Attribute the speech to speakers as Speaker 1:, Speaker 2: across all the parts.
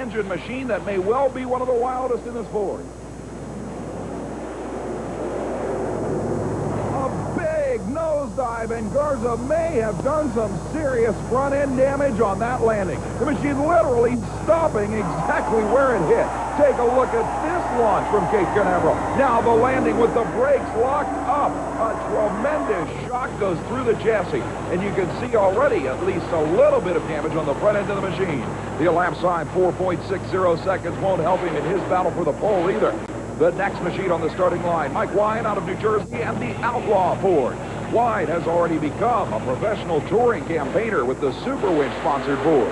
Speaker 1: twin-engine machine that may well be one of the wildest in the sport. Nosedive, and Garza may have done some serious front-end damage on that landing. The machine literally stopping exactly where it hit. Take a look at this launch from Cape Canaveral. Now the landing with the brakes locked up. A tremendous shock goes through the chassis, and you can see already at least a little bit of damage on the front end of the machine. The elapsed time, 4.60 seconds, won't help him in his battle for the pole either. The next machine on the starting line, Mike Wine out of New Jersey and the Outlaw Ford. Wine has already become a professional touring campaigner with the Super Winch-sponsored Ford.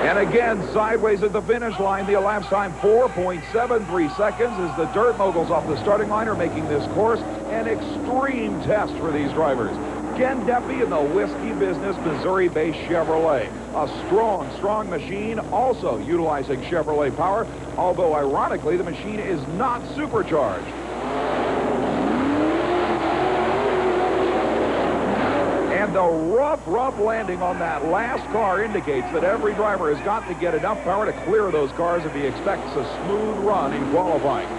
Speaker 1: And again, sideways at the finish line, the elapsed time, 4.73 seconds, as the Dirt Moguls off the starting line are making this course an extreme test for these drivers. Ken Deppy in the whiskey business, Missouri-based Chevrolet. A strong machine, also utilizing Chevrolet power, although ironically the machine is not supercharged. And the rough landing on that last car indicates that every driver has got to get enough power to clear those cars if he expects a smooth run in qualifying.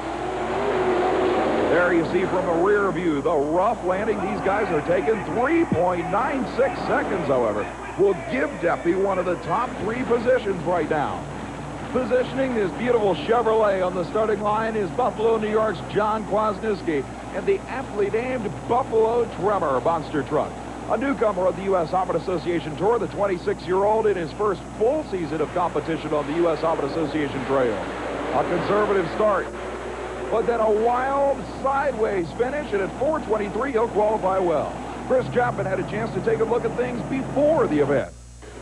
Speaker 1: There you see from a rear view the rough landing these guys are taking. 3.96 seconds, however, will give Deppy one of the top 3 positions right now. Positioning this beautiful Chevrolet on the starting line is Buffalo, New York's John Kwasniewski and the aptly named Buffalo Tremor monster truck. A newcomer of the U.S. Hobbit Association Tour, the 26-year-old in his first full season of competition on the U.S. Hobbit Association Trail. A conservative start, but then a wild sideways finish, and at 4:23 he'll qualify well. Chris Chapman had a chance to take a look at things before the event.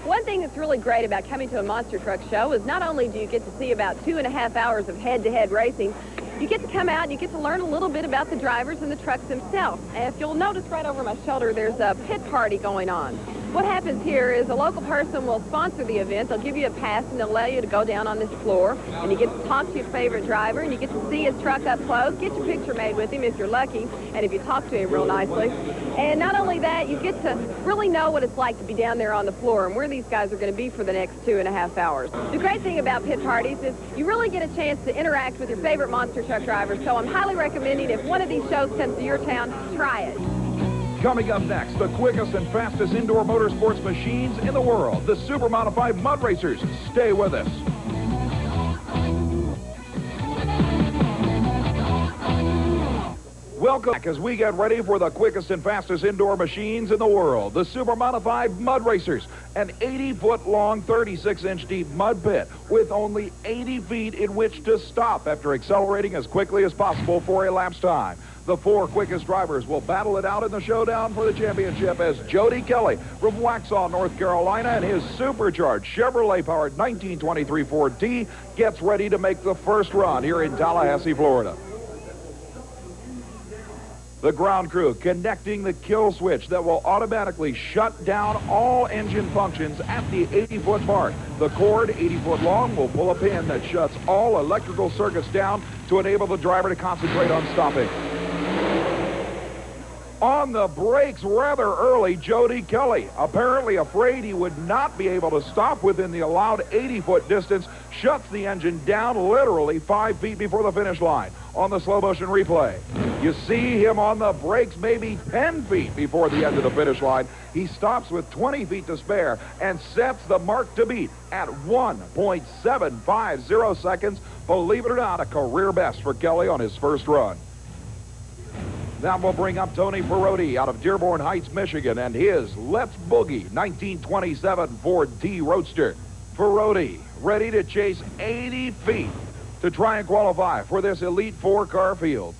Speaker 2: One thing that's really great about coming to a monster truck show is not only do you get to see about 2.5 hours of head-to-head racing, you get to come out and you get to learn a little bit about the drivers and the trucks themselves. And if you'll notice right over my shoulder, there's a pit party going on. What happens here is a local person will sponsor the event. They'll give you a pass and they'll allow you to go down on this floor, and you get to talk to your favorite driver, and you get to see his truck up close, get your picture made with him if you're lucky, and if you talk to him real nicely. And not only that, you get to really know what it's like to be down there on the floor and where these guys are going to be for the next 2.5 hours. The great thing about pit parties is you really get a chance to interact with your favorite monster truck drivers, so I'm highly recommending if one of these shows comes to your town, try it.
Speaker 1: Coming up next, the quickest and fastest indoor motorsports machines in the world, the Super Modified Mud Racers. Stay with us. Welcome back as we get ready for the quickest and fastest indoor machines in the world, the Super Modified Mud Racers, an 80-foot-long, 36-inch deep mud pit with only 80 feet in which to stop after accelerating as quickly as possible for a lapse time. The 4 quickest drivers will battle it out in the showdown for the championship as Jody Kelly from Waxhaw, North Carolina, and his supercharged Chevrolet-powered 1923 Ford T gets ready to make the first run here in Tallahassee, Florida. The ground crew connecting the kill switch that will automatically shut down all engine functions at the 80-foot mark. The cord, 80 foot long, will pull a pin that shuts all electrical circuits down to enable the driver to concentrate on stopping. On the brakes rather early, Jody Kelly, apparently afraid he would not be able to stop within the allowed 80-foot distance, shuts the engine down literally 5 feet before the finish line. On the slow motion replay, you see him on the brakes maybe 10 feet before the end of the finish line. He stops with 20 feet to spare and sets the mark to beat at 1.750 seconds. Believe it or not, a career best for Kelly on his first run. Now we'll bring up Tony Perotti out of Dearborn Heights, Michigan, and his Let's Boogie 1927 Ford T Roadster. Perotti ready to chase 80 feet to try and qualify for this Elite 4-car field.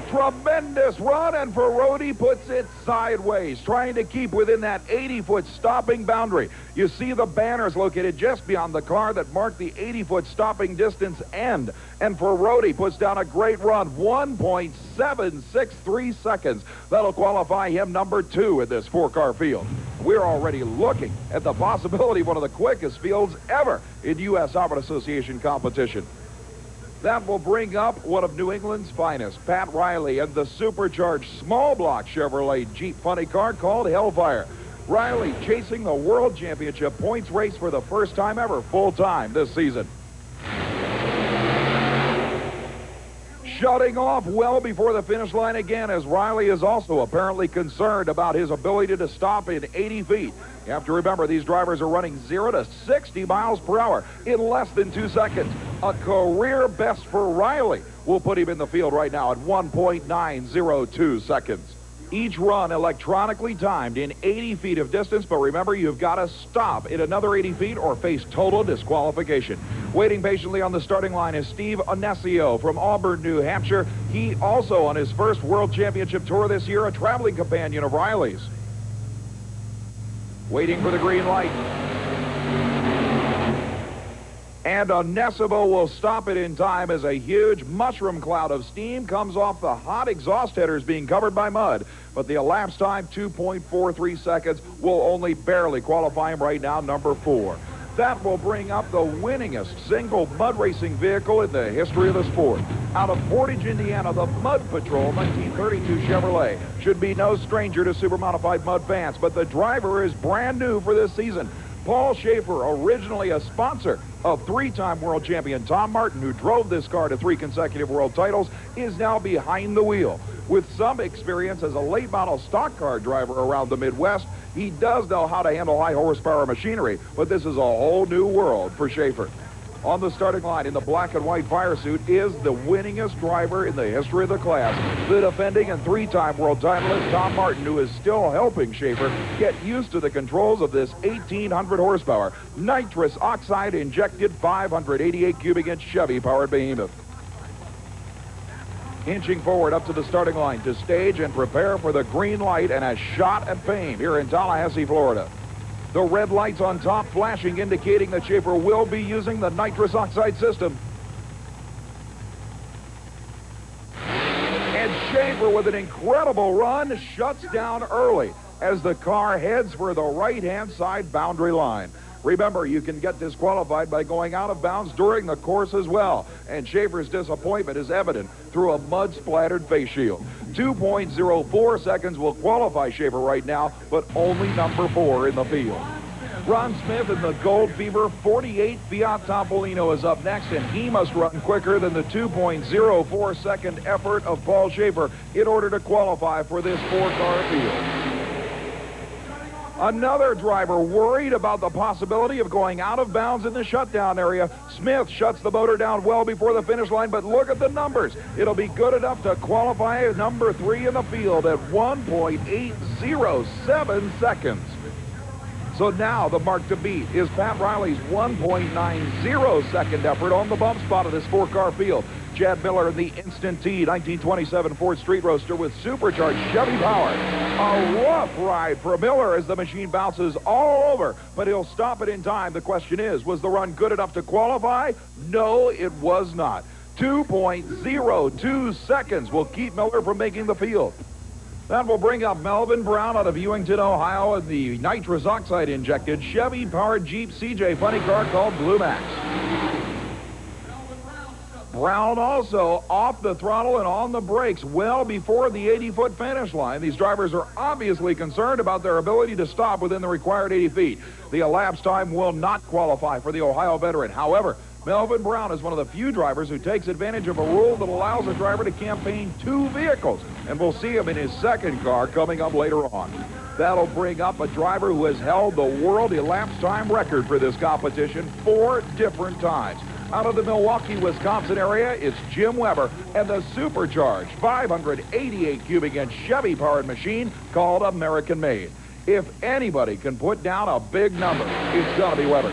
Speaker 1: Tremendous run, and Perotti puts it sideways, trying to keep within that 80-foot stopping boundary. You see the banners located just beyond the car that mark the 80-foot stopping distance end, and Perotti puts down a great run, 1.763 seconds. That'll qualify him number 2 in this 4-car field. We're already looking at the possibility of one of the quickest fields ever in U.S. Hobbit Association competition. That will bring up one of New England's finest, Pat Riley, and the supercharged small block Chevrolet Jeep funny car called Hellfire. Riley chasing the World Championship points race for the first time ever, full-time this season. Shutting off well before the finish line again, as Riley is also apparently concerned about his ability to stop in 80 feet. You have to remember, these drivers are running 0 to 60 miles per hour in less than 2 seconds. A career best for Riley will put him in the field right now at 1.902 seconds. Each run electronically timed in 80 feet of distance, but remember, you've got to stop in another 80 feet or face total disqualification. Waiting patiently on the starting line is Steve Onesio from Auburn, New Hampshire. He also on his first World Championship tour this year, a traveling companion of Riley's. Waiting for the green light. And Onesimo will stop it in time as a huge mushroom cloud of steam comes off the hot exhaust headers being covered by mud. But the elapsed time, 2.43 seconds, will only barely qualify him right now, number 4. That will bring up the winningest single mud racing vehicle in the history of the sport. Out of Portage, Indiana, the Mud Patrol 1932 Chevrolet should be no stranger to super-modified mud fans, but the driver is brand new for this season. Paul Schaefer, originally a sponsor of 3-time world champion Tom Martin, who drove this car to 3 consecutive world titles, is now behind the wheel. With some experience as a late model stock car driver around the Midwest, he does know how to handle high horsepower machinery, but this is a whole new world for Schaefer. On the starting line in the black and white fire suit is the winningest driver in the history of the class, the defending and 3-time world titleist Tom Martin, who is still helping Schaefer get used to the controls of this 1,800 horsepower, nitrous oxide injected 588 cubic inch Chevy powered behemoth. Inching forward up to the starting line to stage and prepare for the green light and a shot at fame here in Tallahassee, Florida. The red lights on top flashing, indicating that Schaefer will be using the nitrous oxide system. And Schaefer, with an incredible run, shuts down early as the car heads for the right-hand side boundary line. Remember, you can get disqualified by going out of bounds during the course as well. And Schaefer's disappointment is evident through a mud-splattered face shield. 2.04 seconds will qualify Schaefer right now, but only number 4 in the field. Ron Smith in the Gold Fever 48 Fiat Topolino is up next, and he must run quicker than the 2.04 second effort of Paul Schaefer in order to qualify for this 4-car field. Another driver worried about the possibility of going out of bounds in the shutdown area. Smith shuts the motor down well before the finish line, but look at the numbers. It'll be good enough to qualify as number 3 in the field at 1.807 seconds. So now the mark to beat is Pat Riley's 1.90 second effort on the bump spot of this 4-car field. Chad Miller in the Instant T 1927 Ford Street Roadster with supercharged Chevy power. A rough ride for Miller as the machine bounces all over, but he'll stop it in time. The question is, was the run good enough to qualify? No, it was not. 2.02 seconds will keep Miller from making the field. That will bring up Melvin Brown out of Ewington, Ohio, in the nitrous oxide injected Chevy powered Jeep CJ funny car called Blue Max. Brown also off the throttle and on the brakes well before the 80-foot finish line. These drivers are obviously concerned about their ability to stop within the required 80 feet. The elapsed time will not qualify for the Ohio veteran. However, Melvin Brown is one of the few drivers who takes advantage of a rule that allows a driver to campaign 2 vehicles, and we'll see him in his second car coming up later on. That'll bring up a driver who has held the world elapsed time record for this competition 4 different times. Out of the Milwaukee, Wisconsin area, it's Jim Weber and the supercharged 588 cubic inch Chevy powered machine called American Made. If anybody can put down a big number, it's gonna be Weber.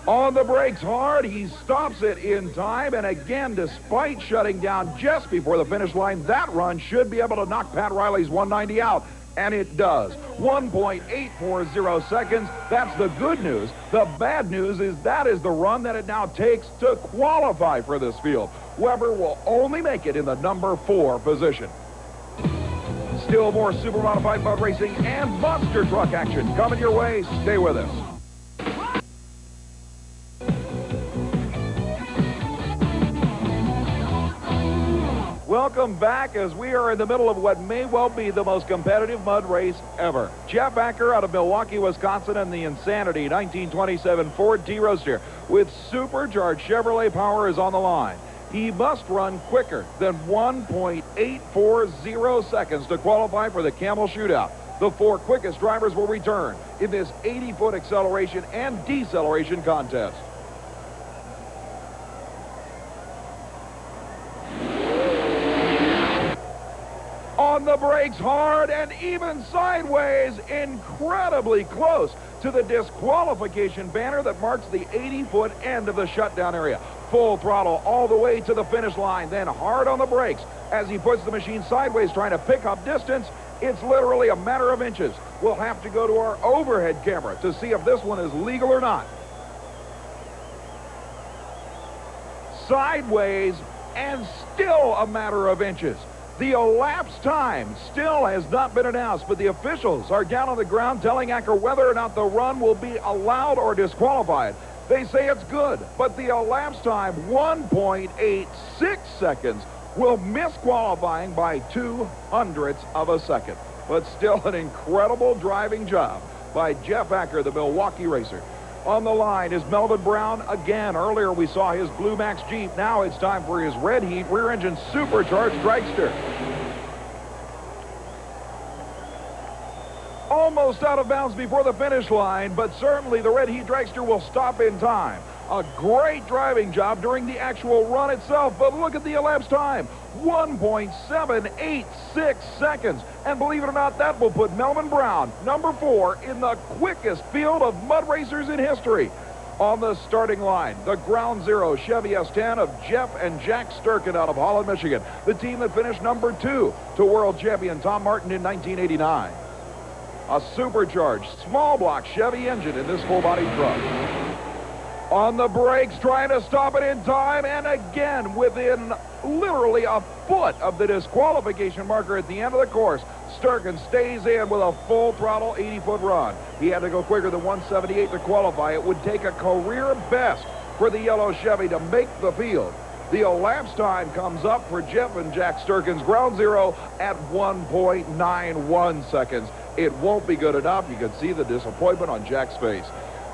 Speaker 1: On the brakes hard, he stops it in time, and again, despite shutting down just before the finish line, that run should be able to knock Pat Riley's 190 out. And it does. 1.840 seconds. That's the good news. The bad news is that is the run that it now takes to qualify for this field. Weber will only make it in the number 4 position. Still more super modified mud racing and monster truck action coming your way. Stay with us. Welcome back as we are in the middle of what may well be the most competitive mud race ever. Jeff Acker out of Milwaukee, Wisconsin, and the Insanity 1927 Ford T-Roadster with supercharged Chevrolet power is on the line. He must run quicker than 1.840 seconds to qualify for the Camel Shootout. The 4 quickest drivers will return in this 80-foot acceleration and deceleration contest. On the brakes, hard and even sideways, incredibly close to the disqualification banner that marks the 80-foot end of the shutdown area. Full throttle all the way to the finish line, then hard on the brakes as he puts the machine sideways trying to pick up distance. It's literally a matter of inches. We'll have to go to our overhead camera to see if this one is legal or not. Sideways and still a matter of inches. The elapsed time still has not been announced, but the officials are down on the ground telling Acker whether or not the run will be allowed or disqualified. They say it's good, but the elapsed time, 1.86 seconds, will miss qualifying by 0.02 of a second. But still an incredible driving job by Jeff Acker, the Milwaukee racer. On the line is Melvin Brown again. Earlier we saw his Blue Max Jeep. Now it's time for his Red Heat rear-engine supercharged dragster. Almost out of bounds before the finish line, but certainly the Red Heat dragster will stop in time. A great driving job during the actual run itself, but look at the elapsed time. 1.786 seconds. And believe it or not, that will put Melvin Brown, number 4, in the quickest field of mud racers in history. On the starting line, the Ground Zero Chevy S10 of Jeff and Jack Sturken out of Holland, Michigan, the team that finished number 2 to world champion Tom Martin in 1989. A supercharged small block Chevy engine in this full-body truck. On the brakes, trying to stop it in time, and again within literally a foot of the disqualification marker at the end of the course, Sturken stays in with a full throttle 80-foot run. He had to go quicker than 178 to qualify. It would take a career best for the yellow Chevy to make the field. The elapsed time comes up for Jeff and Jack Sturken's Ground Zero at 1.91 seconds. It won't be good enough. You can see the disappointment on Jack's face.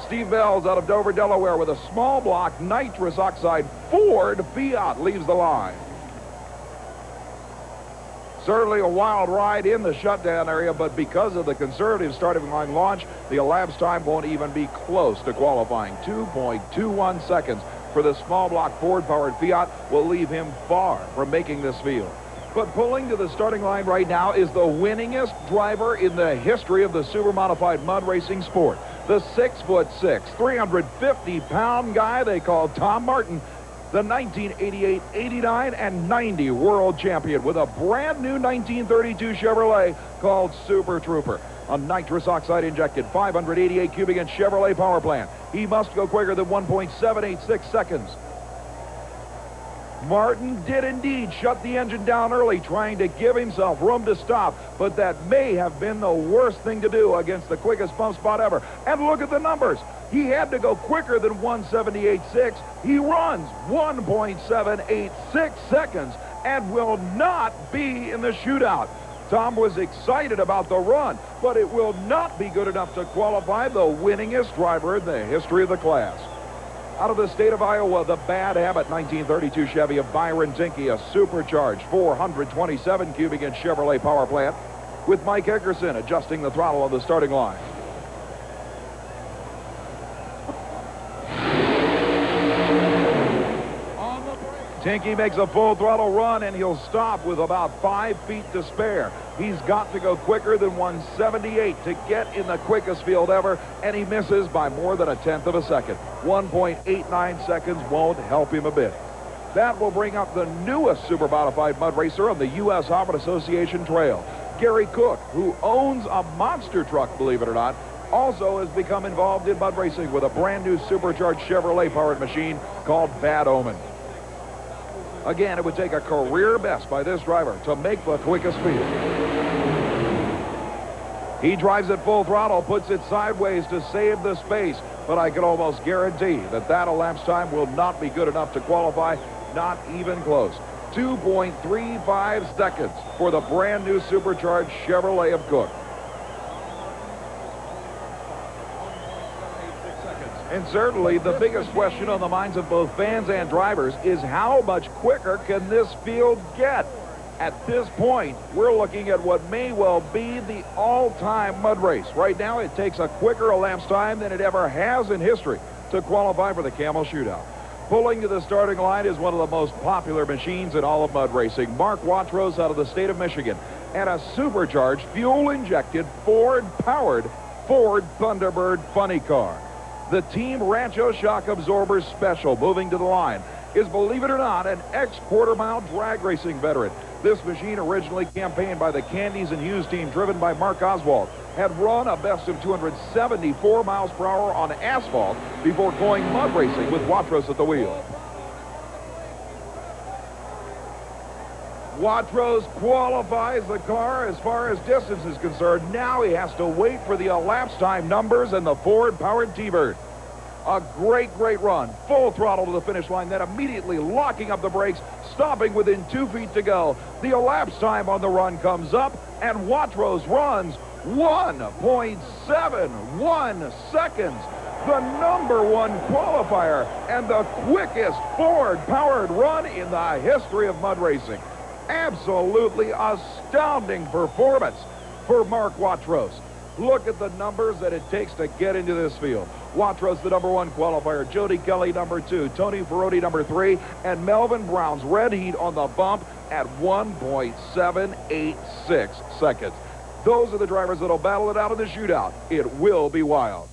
Speaker 1: Steve Bells out of Dover, Delaware with a small block nitrous oxide Ford Fiat leaves the line. Certainly a wild ride in the shutdown area, but because of the conservative starting line launch, the elapsed time won't even be close to qualifying. 2.21 seconds for the small block Ford-powered Fiat will leave him far from making this field. But pulling to the starting line right now is the winningest driver in the history of the super-modified mud racing sport. The 6'6", 350-pound guy they call Tom Martin, the 1988, 89, and 90 world champion with a brand new 1932 Chevrolet called Super Trooper. A nitrous oxide injected 588 cubic inch Chevrolet power plant. He must go quicker than 1.786 seconds. Martin did indeed shut the engine down early, trying to give himself room to stop, but that may have been the worst thing to do against the quickest bump spot ever. And look at the numbers. He had to go quicker than 178.6. He runs 1.786 seconds and will not be in the shootout. Tom was excited about the run, but it will not be good enough to qualify the winningest driver in the history of the class. Out of the state of Iowa, the Bad Habit 1932 Chevy of Byron Tinky, a supercharged 427 cubic inch Chevrolet power plant, with Mike Eckerson adjusting the throttle on the starting line. Tinky makes a full throttle run, and he'll stop with about 5 feet to spare. He's got to go quicker than 178 to get in the quickest field ever, and he misses by more than 1/10 of a second. 1.89 seconds won't help him a bit. That will bring up the newest super modified mud racer on the U.S. Harvard Association Trail. Gary Cook, who owns a monster truck, believe it or not, also has become involved in mud racing with a brand new supercharged Chevrolet powered machine called Bad Omen. Again, it would take a career best by this driver to make the quickest field. He drives at full throttle, puts it sideways to save the space, but I can almost guarantee that elapsed time will not be good enough to qualify, not even close. 2.35 seconds for the brand new supercharged Chevrolet of Cook. And certainly the biggest question on the minds of both fans and drivers is how much quicker can this field get? At this point, we're looking at what may well be the all-time mud race. Right now, it takes a quicker elapsed time than it ever has in history to qualify for the Camel Shootout. Pulling to the starting line is one of the most popular machines in all of mud racing, Mark Watrous out of the state of Michigan, and a supercharged, fuel-injected, Ford-powered Ford Thunderbird funny car. The Team Rancho Shock Absorber Special moving to the line is, believe it or not, an ex-quarter-mile drag racing veteran. This machine, originally campaigned by the Candies and Hughes team driven by Mark Oswald, had run a best of 274 miles per hour on asphalt before going mud racing with Watrous at the wheel. Watrous qualifies the car as far as distance is concerned. Now he has to wait for the elapsed time numbers and the Ford-powered T-Bird. A great run, full throttle to the finish line, then immediately locking up the brakes, stopping within 2 feet to go. The elapsed time on the run comes up, and Watrous runs 1.71 seconds. The #1 qualifier and the quickest Ford-powered run in the history of mud racing. Absolutely astounding performance for Mark Watrous. Look at the numbers that it takes to get into this field. Watrous, the #1 qualifier, Jody Kelly, #2, Tony Ferrotti, #3, and Melvin Brown's red heat on the bump at 1.786 seconds. Those are the drivers that'll battle it out in the shootout. It will be wild.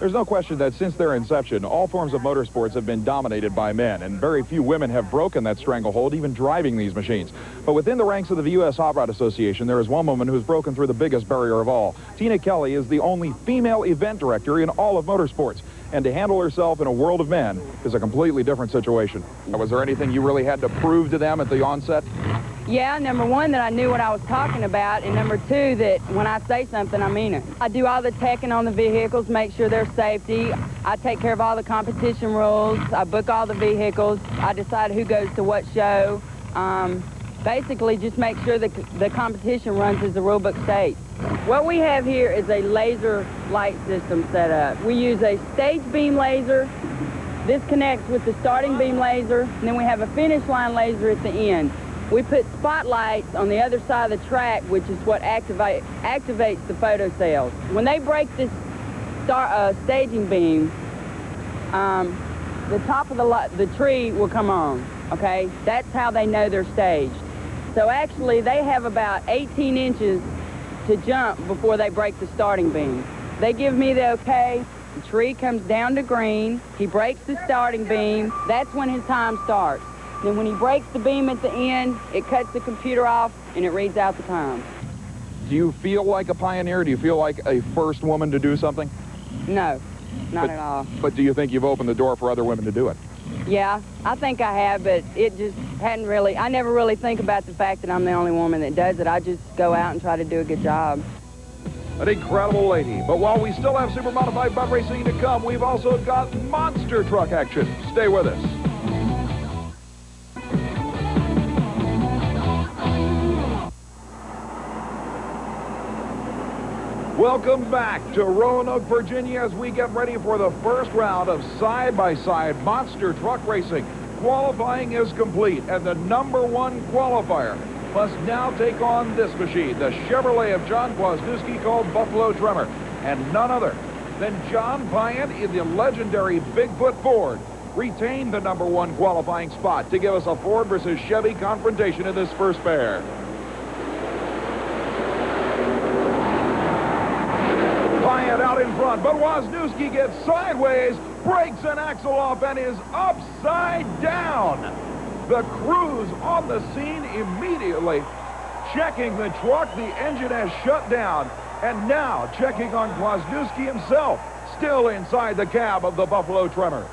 Speaker 1: There's no question that since their inception, all forms of motorsports have been dominated by men, and very few women have broken that stranglehold, even driving these machines. But within the ranks of the U.S. Hot Rod Association, there is one woman who's broken through the biggest barrier of all. Tina Kelly is the only female event director in all of motorsports, and to handle herself in a world of men is a completely different situation. Was there anything you really had to prove to them at the onset?
Speaker 3: Yeah, #1, that I knew what I was talking about, and #2, that when I say something, I mean it. I do all the checking on the vehicles, make sure they're safety. I take care of all the competition rules. I book all the vehicles. I decide who goes to what show. Basically, just make sure that the competition runs as the rule book states. What we have here is a laser light system set up. We use a stage beam laser. This connects with the starting beam laser, and then we have a finish line laser at the end. We put spotlights on the other side of the track, which is what activates the photo cells. When they break this staging beam, the top of the tree will come on, okay? That's how they know they're staged. So actually, they have about 18 inches to jump before they break the starting beam. They give me the okay. The tree comes down to green. He breaks the starting beam. That's when his time starts. Then when he breaks the beam at the end, it cuts the computer off, and it reads out the time.
Speaker 1: Do you feel like a pioneer? Do you feel like a first woman to do something?
Speaker 3: No, not at all.
Speaker 1: But do you think you've opened the door for other women to do it?
Speaker 3: Yeah, I think I have, but it just hadn't really, I never really think about the fact that I'm the only woman that does it. I just go out and try to do a good job.
Speaker 1: An incredible lady. But while we still have super modified mud racing to come, we've also got monster truck action. Stay with us. Welcome back to Roanoke, Virginia, as we get ready for the first round of side-by-side monster truck racing. Qualifying is complete, and the #1 qualifier must now take on this machine, the Chevrolet of John Kwasniewski, called Buffalo Tremor, and none other than John Pyatt in the legendary Bigfoot Ford retained the #1 qualifying spot to give us a Ford versus Chevy confrontation in this first pair. Pyatt out in front, but Kwasniewski gets sideways, breaks an axle off, and is upside down. The crews on the scene immediately checking the truck. The engine has shut down, and now checking on Kwasniewski himself, still inside the cab of the Buffalo Tremor.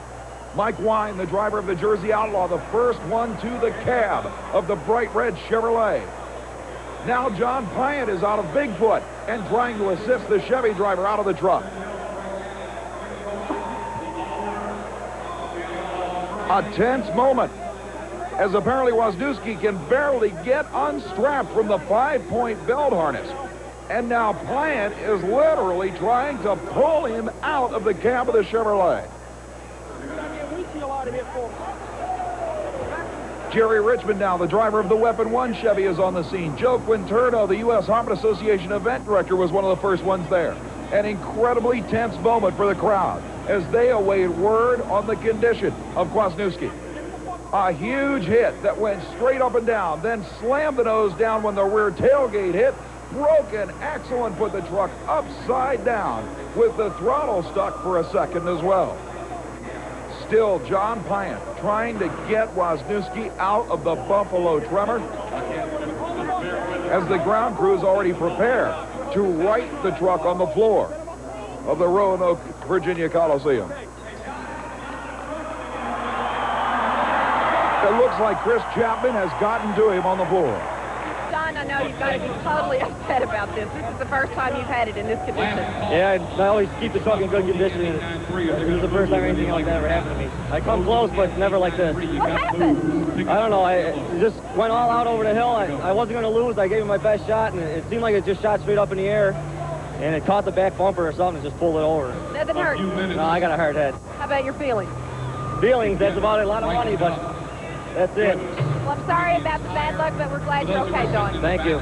Speaker 1: Mike Wine, the driver of the Jersey Outlaw, the first one to the cab of the bright red Chevrolet. Now John Pyatt is out of Bigfoot and trying to assist the Chevy driver out of the truck. A tense moment. as apparently Wisniewski can barely get unstrapped from the 5-point belt harness. And now Plant is literally trying to pull him out of the cab of the Chevrolet. Jerry Richmond now, the driver of the Weapon 1 Chevy, is on the scene. Joe Quinterno, the U.S. Harmon Association event director, was one of the first ones there. An incredibly tense moment for the crowd as they await word on the condition of Wisniewski. A huge hit that went straight up and down, then slammed the nose down when the rear tailgate hit, broke an axle and put the truck upside down with the throttle stuck for a second as well. Still, John Plant trying to get Wisniewski out of the Buffalo Tremor as the ground crew is already prepared to right the truck on the floor of the Roanoke, Virginia Coliseum. It looks like Chris Chapman has gotten to him on the floor.
Speaker 2: John, I know you've got to be totally upset about this. This is the first time you've had it in this condition.
Speaker 4: Yeah, I always keep the truck in good condition. This is the first time anything like that ever happened to me. I come close, but never like this.
Speaker 2: What happened?
Speaker 4: I don't know. I just went all out over the hill. I wasn't going to lose. I gave it my best shot, and it seemed like it just shot straight up in the air. And it caught the back bumper or something and just pulled it over.
Speaker 2: Nothing hurt?
Speaker 4: No, I got a hard head.
Speaker 2: How about your feelings?
Speaker 4: Feelings, that's about it. A lot of money, but that's it.
Speaker 2: Well, I'm sorry about the bad luck, but we're glad you're okay, John.
Speaker 4: Thank you.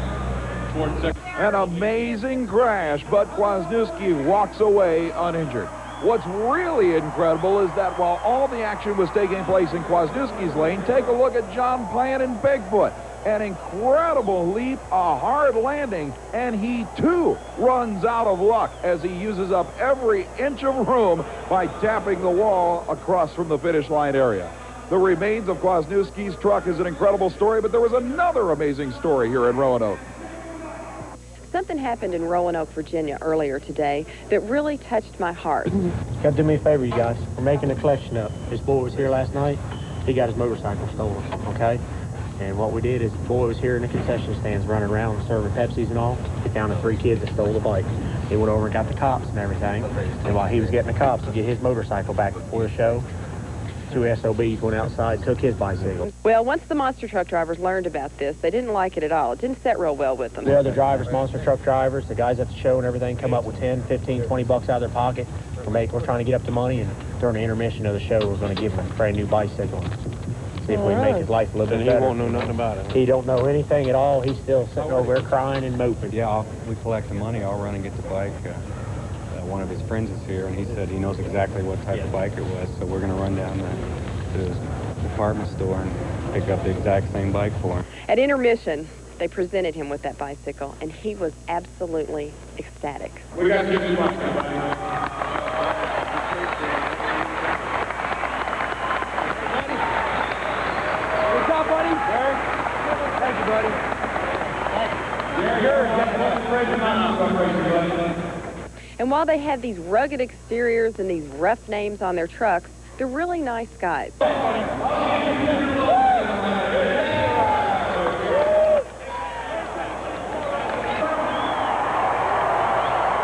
Speaker 1: An amazing crash, but Wisniewski walks away uninjured. What's really incredible is that while all the action was taking place in Wisniewski's lane, take a look at John Plant and Bigfoot. An incredible leap, a hard landing, and he too runs out of luck as he uses up every inch of room by tapping the wall across from the finish line area. The remains of Wisniewski's truck is an incredible story, but there was another amazing story here in Roanoke.
Speaker 2: Something happened in Roanoke, Virginia earlier today that really touched my heart.
Speaker 5: Got to do me a favor, you guys. We're making a collection up. This boy was here last night. He got his motorcycle stolen, okay? And what we did is the boy was here in the concession stands running around serving Pepsis and all. He found the 3 kids that stole the bike. He went over and got the cops and everything. And while he was getting the cops to get his motorcycle back before the show, 2 SOBs went outside, took his bicycle.
Speaker 2: Well, once the monster truck drivers learned about this, they didn't like it at all. It didn't set real well with them.
Speaker 5: The other drivers, monster truck drivers, the guys at the show and everything come up with 10, 15, 20 bucks out of their pocket. We're trying to get up the money, and during the intermission of the show, we're going to give him a brand new bicycle. See if we can make his life a little bit better.
Speaker 6: He won't know nothing about it.
Speaker 5: He don't know anything at all. He's still sitting over there crying and moping.
Speaker 6: Yeah, we collect the money. I'll run and get the bike. One of his friends is here, and he said he knows exactly what type of bike it was. So we're going to run down to his department store and pick up the exact same bike for him.
Speaker 2: At intermission, they presented him with that bicycle, and he was absolutely ecstatic.
Speaker 6: We got you. Good
Speaker 4: job, buddy. Thank you, buddy.
Speaker 2: And while they have these rugged exteriors and these rough names on their trucks, they're really nice guys.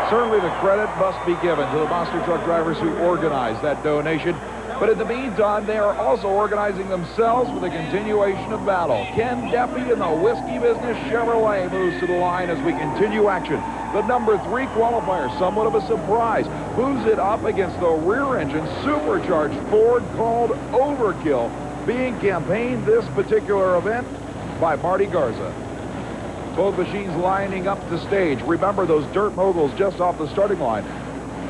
Speaker 1: Certainly the credit must be given to the monster truck drivers who organized that donation. But in the meantime, they are also organizing themselves for the continuation of battle. Ken Deppy in the Whiskey Business Chevrolet moves to the line as we continue action. The number 3 qualifier, somewhat of a surprise, moves it up against the rear-engine supercharged Ford called Overkill, being campaigned this particular event by Marty Garza. Both machines lining up the stage. Remember, those dirt moguls just off the starting line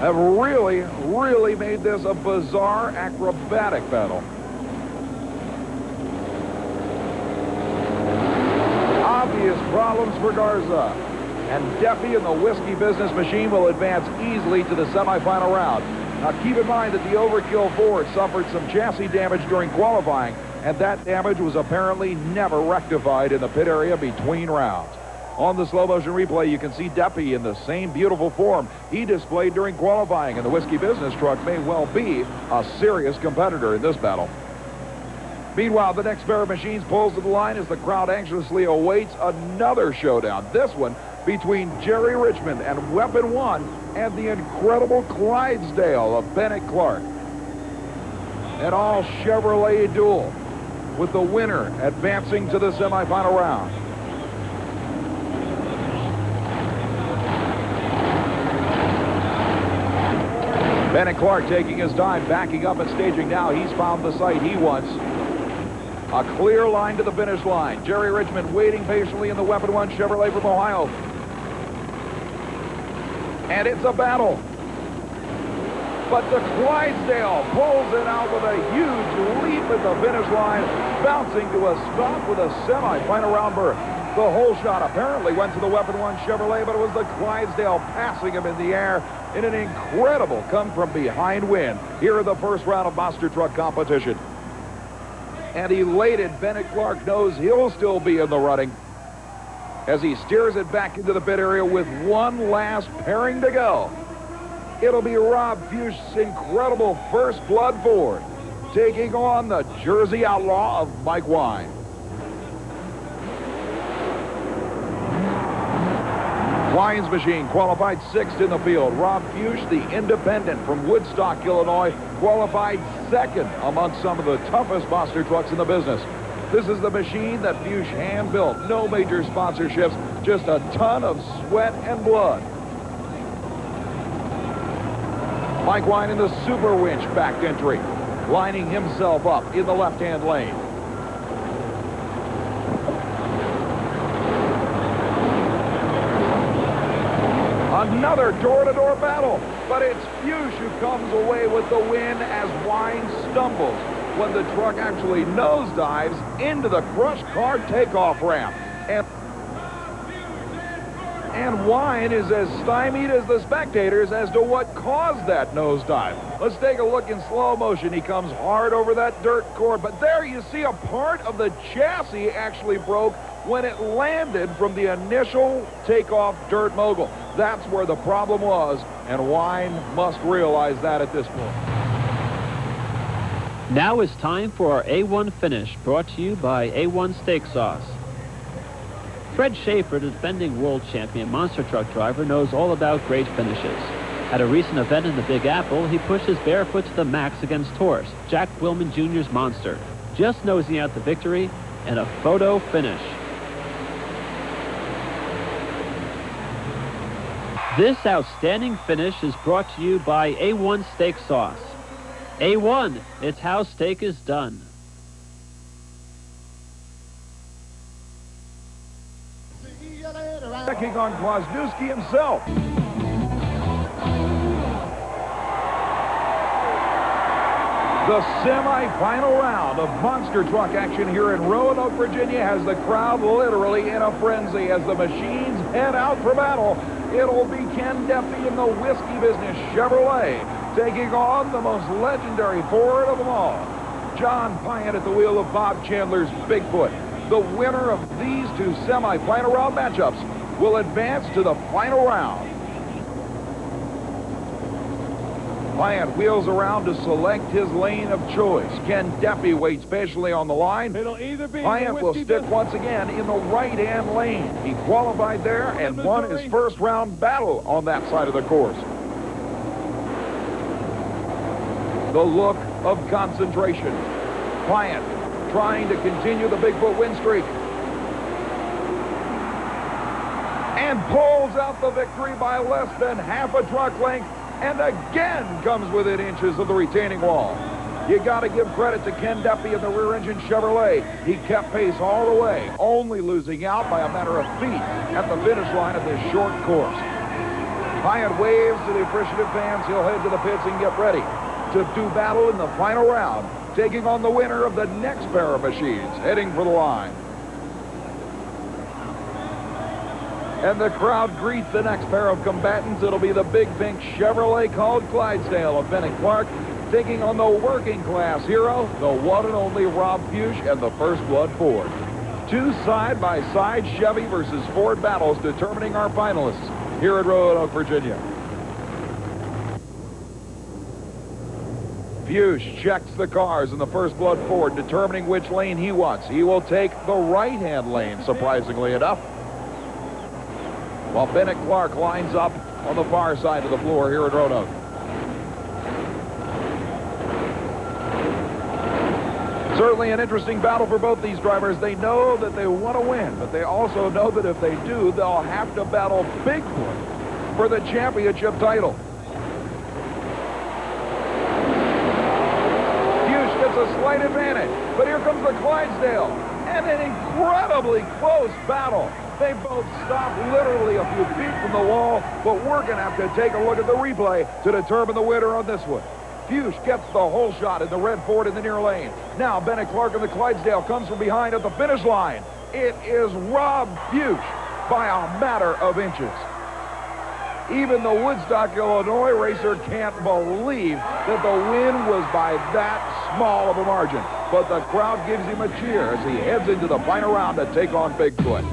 Speaker 1: have really made this a bizarre acrobatic battle. Obvious problems for Garza. And Deppy and the Whiskey Business machine will advance easily to the semifinal round. Now keep in mind that the Overkill Ford suffered some chassis damage during qualifying, and that damage was apparently never rectified in the pit area between rounds. On the slow motion replay, you can see Deppy in the same beautiful form he displayed during qualifying, and the Whiskey Business truck may well be a serious competitor in this battle. Meanwhile, the next pair of machines pulls to the line as the crowd anxiously awaits another showdown. This one between Jerry Richmond and Weapon 1 and the incredible Clydesdale of Bennett Clark. An all Chevrolet duel. with the winner advancing to the semifinal round. Bennett Clark taking his time, backing up and staging now. He's found the sight he wants. A clear line to the finish line. Jerry Richmond waiting patiently in the Weapon One Chevrolet from Ohio. And it's a battle. But the Clydesdale pulls it out with a huge leap at the finish line, bouncing to a stop with a semi-final round berth. The whole shot apparently went to the Weapon One Chevrolet, but it was the Clydesdale passing him in the air in an incredible come-from-behind win here in the first round of monster truck competition. And elated Bennett Clark knows he'll still be in the running as he steers it back into the pit area with one last pairing to go. It'll be Rob Fuchs's incredible First Blood Ford taking on the Jersey Outlaw of Mike Wine. Wine's machine qualified 6th in the field. Rob Fuchs, the independent from Woodstock, Illinois, qualified 2nd amongst some of the toughest monster trucks in the business. This is the machine that Fuchs hand-built. No major sponsorships, just a ton of sweat and blood. Mike Wine in the Super Winch back entry, lining himself up in the left-hand lane. Another door-to-door battle, but it's Fuchs who comes away with the win as Wine stumbles when the truck actually nosedives into the crushed car takeoff ramp. And Wine is as stymied as the spectators as to what caused that nosedive. Let's take a look in slow motion. He comes hard over that dirt cord, but there you see a part of the chassis actually broke when it landed from the initial takeoff dirt mogul. That's where the problem was, and Wine must realize that at this point.
Speaker 7: Now it's time for our A1 finish, brought to you by A1 Steak Sauce. Fred Schaefer, the defending world champion monster truck driver, knows all about great finishes. At a recent event in the Big Apple, he pushed his barefoot to the max against Torres, Jack Willman Jr.'s monster, just nosing out the victory and a photo finish. This outstanding finish is brought to you by A1 Steak Sauce. A1, it's how steak is done.
Speaker 1: Checking on Kwasniewski himself. The semi-final round of monster truck action here in Roanoke, Virginia has the crowd literally in a frenzy as the machines head out for battle. It'll be Ken Duffy in the whiskey business Chevrolet taking on the most legendary Ford of them all, John Pyatt at the wheel of Bob Chandler's Bigfoot. The winner of these two semi-final round matchups will advance to the final round. Pyatt wheels around to select his lane of choice. Ken Duffy waits patiently on the line.
Speaker 8: It'll either be
Speaker 1: Pyatt will stick once again in the right-hand lane. He qualified there and won his first round battle on that side of the course. The look of concentration. Pyatt trying to continue the Bigfoot win streak. And pulls out the victory by less than half a truck length, and again comes within inches of the retaining wall. You got to give credit to Ken Duffy in the rear-engine Chevrolet. He kept pace all the way, only losing out by a matter of feet at the finish line of this short course. Pyatt waves to the appreciative fans. He'll head to the pits and get ready to do battle in the final round, taking on the winner of the next pair of machines, heading for the line. And the crowd greets the next pair of combatants. It'll be the big pink Chevrolet called Clydesdale of Bennett Clark, taking on the working class hero, the one and only Rob Fuchs and the First Blood Ford. Two side-by-side Chevy versus Ford battles determining our finalists here at Roanoke, Virginia. Fuchs checks the cars in the First Blood Ford, determining which lane he wants. He will take the right-hand lane, surprisingly enough, while Bennett Clark lines up on the far side of the floor here at Roanoke. Certainly an interesting battle for both these drivers. They know that they want to win, but they also know that if they do, they'll have to battle Bigfoot for the championship title. Fuchs gets a slight advantage, but here comes the Clydesdale, and an incredibly close battle. They both stopped literally a few feet from the wall, but we're going to have to take a look at the replay to determine the winner on this one. Fuchs gets the whole shot in the red Ford in the near lane. Now Bennett Clark in the Clydesdale comes from behind at the finish line. It is Rob Fuchs by a matter of inches. Even the Woodstock, Illinois racer can't believe that the win was by that small of a margin. But the crowd gives him a cheer as he heads into the final round to take on Bigfoot.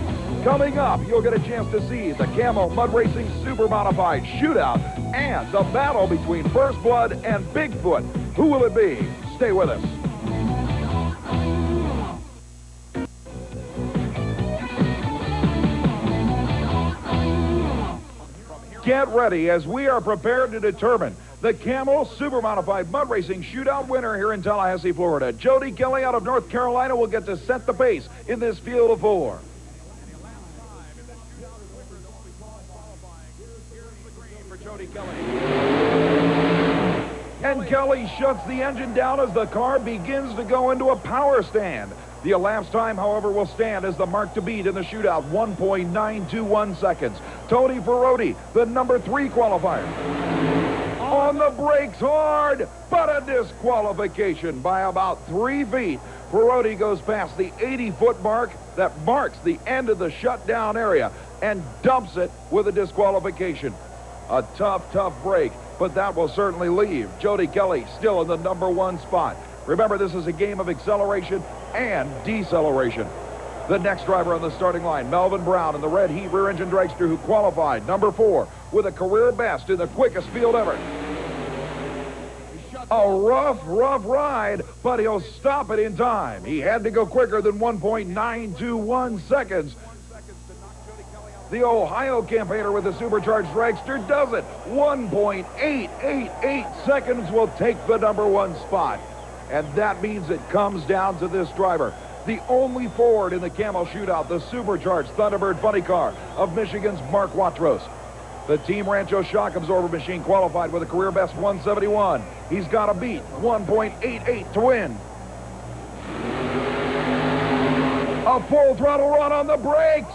Speaker 1: Coming up, you'll get a chance to see the Camel Mud Racing Super Modified Shootout and the battle between First Blood and Bigfoot. Who will it be? Stay with us. Get ready as we are prepared to determine the Camel Super Modified Mud Racing Shootout winner here in Tallahassee, Florida. Jody Kelly out of North Carolina will get to set the pace in this field of four. And Kelly shuts the engine down as the car begins to go into a power stand. The elapsed time, however, will stand as the mark to beat in the shootout, 1.921 seconds. Tony Ferrotti, the number 3 qualifier. On the brakes hard, but a disqualification by about 3 feet. Ferrotti goes past the 80-foot mark that marks the end of the shutdown area and dumps it with a disqualification. A tough break, but that will certainly leave Jody Kelly still in the number 1 spot. Remember, this is a game of acceleration and deceleration. The next driver on the starting line, Melvin Brown in the red heat rear engine dragster who qualified number 4 with a career best in the quickest field ever. A rough ride, but he'll stop it in time. He had to go quicker than 1.921 seconds. The Ohio campaigner with the supercharged dragster does it. 1.888 seconds will take the number 1 spot. And that means it comes down to this driver. The only Ford in the Camel Shootout, the supercharged Thunderbird funny car of Michigan's Mark Watros. The Team Rancho shock absorber machine qualified with a career best 171. He's got to beat 1.88 to win. A full throttle run on the brakes,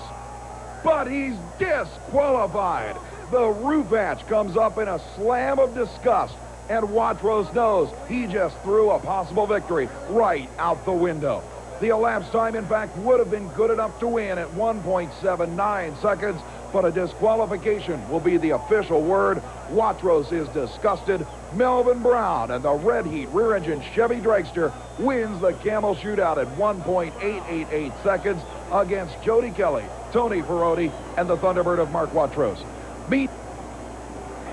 Speaker 1: but he's disqualified. The roof hatch comes up in a slam of disgust, and Watros knows he just threw a possible victory right out the window. The elapsed time, in fact, would have been good enough to win at 1.79 seconds, but a disqualification will be the official word. Watros is disgusted. Melvin Brown and the red heat rear engine Chevy dragster wins the Camel Shootout at 1.888 seconds against Jody Kelly, Tony Ferrotti, and the Thunderbird of Mark Watros. Meet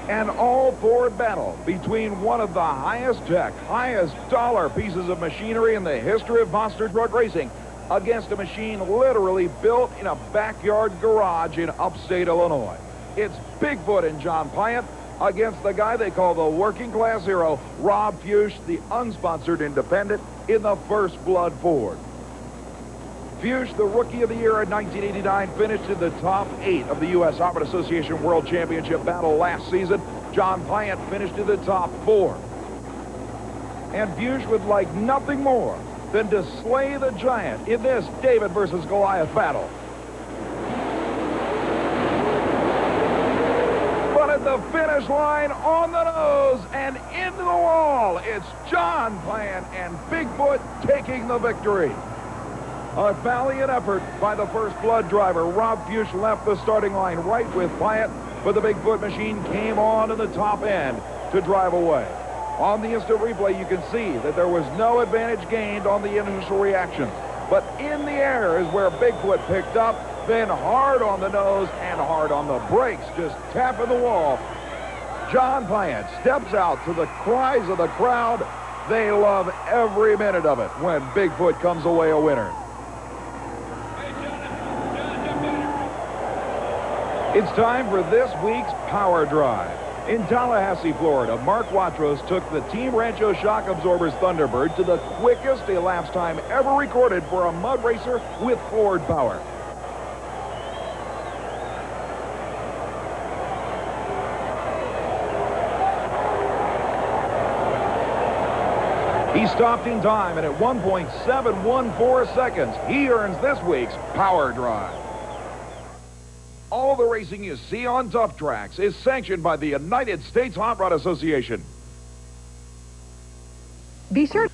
Speaker 1: an all-Ford battle between one of the highest tech, highest dollar pieces of machinery in the history of monster truck racing against a machine literally built in a backyard garage in upstate Illinois. It's Bigfoot and John Pyatt against the guy they call the working class hero, Rob Fuchs, the unsponsored independent in the First Blood Ford. Fuchs, the Rookie of the Year in 1989, finished in the top 8 of the U.S. Auburn Association World Championship battle last season. John Pyatt finished in the top 4. And Fuchs would like nothing more than to slay the giant in this David versus Goliath battle. But at the finish line, on the nose and into the wall, it's John Pyatt and Bigfoot taking the victory. A valiant effort by the First Blood driver. Rob Fuchs left the starting line right with Pyatt, but the Bigfoot machine came on to the top end to drive away. On the instant replay, you can see that there was no advantage gained on the initial reaction. But in the air is where Bigfoot picked up, then hard on the nose and hard on the brakes, just tapping the wall. John Pyatt steps out to the cries of the crowd. They love every minute of it when Bigfoot comes away a winner. It's time for this week's Power Drive. In Tallahassee, Florida, Mark Watros took the Team Rancho Shock Absorbers Thunderbird to the quickest elapsed time ever recorded for a mud racer with forward power. He stopped in time, and at 1.714 seconds, he earns this week's Power Drive. All the racing you see on Tuff Trax is sanctioned by the United States Hot Rod Association.
Speaker 2: Be sure.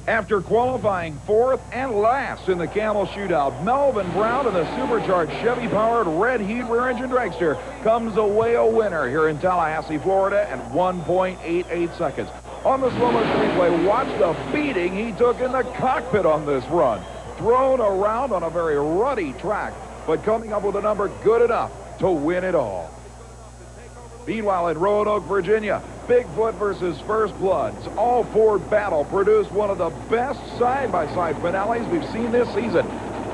Speaker 1: After qualifying 4th and last in the Camel Shootout, Melvin Brown and the supercharged Chevy-powered red heat rear-engine dragster comes away a winner here in Tallahassee, Florida at 1.88 seconds. On the slow motion replay, watch the beating he took in the cockpit on this run. Thrown around on a very ruddy track, but coming up with a number good enough to win it all. Meanwhile, in Roanoke, Virginia, Bigfoot versus First Bloods all-Ford battle produced one of the best side-by-side finales we've seen this season,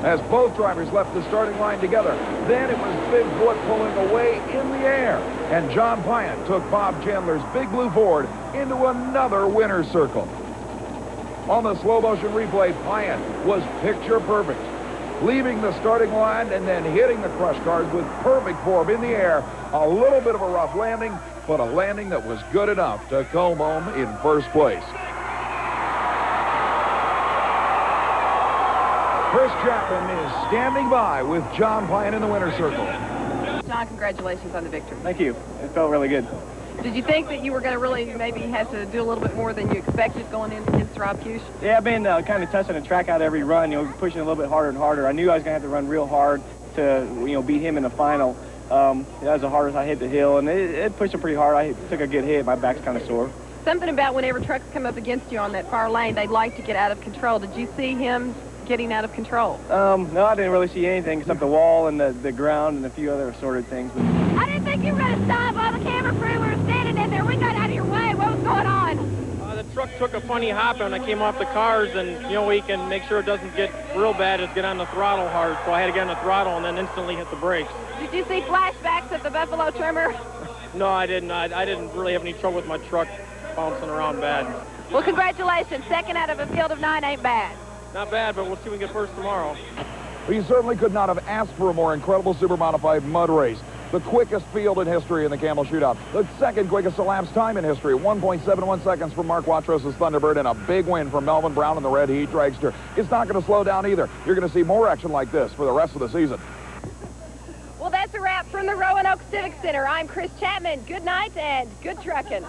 Speaker 1: as both drivers left the starting line together. Then it was Bigfoot pulling away in the air, and John Pyatt took Bob Chandler's Big Blue Ford into another winner's circle. On the slow-motion replay, Pyatt was picture perfect, leaving the starting line and then hitting the crush cars with perfect form in the air. A little bit of a rough landing, but a landing that was good enough to come home in first place. Chris Chapman is standing by with John Pyatt in the winner's circle.
Speaker 2: John, congratulations on the victory.
Speaker 4: Thank you. It felt really good.
Speaker 2: Did you think that you were going to really maybe have to do a little bit more than you expected going in against Rob Kush?
Speaker 4: Yeah, I've been kind of testing the track out every run, pushing a little bit harder and harder. I knew I was going to have to run real hard to, beat him in the final. That was the hardest I hit the hill, and it pushed him pretty hard. I took a good hit. My back's kind of sore.
Speaker 2: Something about whenever trucks come up against you on that far lane, they'd like to get out of control. Did you see him getting out of control?
Speaker 4: No, I didn't really see anything except the wall and the ground and a few other assorted things.
Speaker 2: I didn't think you were going to stop. All the camera crew were standing in there. We got out of your way. What was going on?
Speaker 8: The truck took a funny hop when I came off the cars, and we can make sure it doesn't get real bad is get on the throttle hard. So I had to get on the throttle and then instantly hit the brakes.
Speaker 2: Did you see flashbacks of the Buffalo trimmer?
Speaker 8: No, I didn't. I didn't really have any trouble with my truck bouncing around bad.
Speaker 2: Well, congratulations. Second out of a field of 9 ain't bad.
Speaker 8: Not bad, but we'll see if we can get first tomorrow.
Speaker 1: We certainly could not have asked for a more incredible super modified mud race. The quickest field in history in the Camel Shootout. The second quickest elapsed time in history, 1.71 seconds from Mark Watros's Thunderbird, and a big win from Melvin Brown and the Red Heat Dragster. It's not going to slow down either. You're going to see more action like this for the rest of the season.
Speaker 2: Well, that's a wrap from the Roanoke Civic Center. I'm Chris Chapman. Good night and good trucking.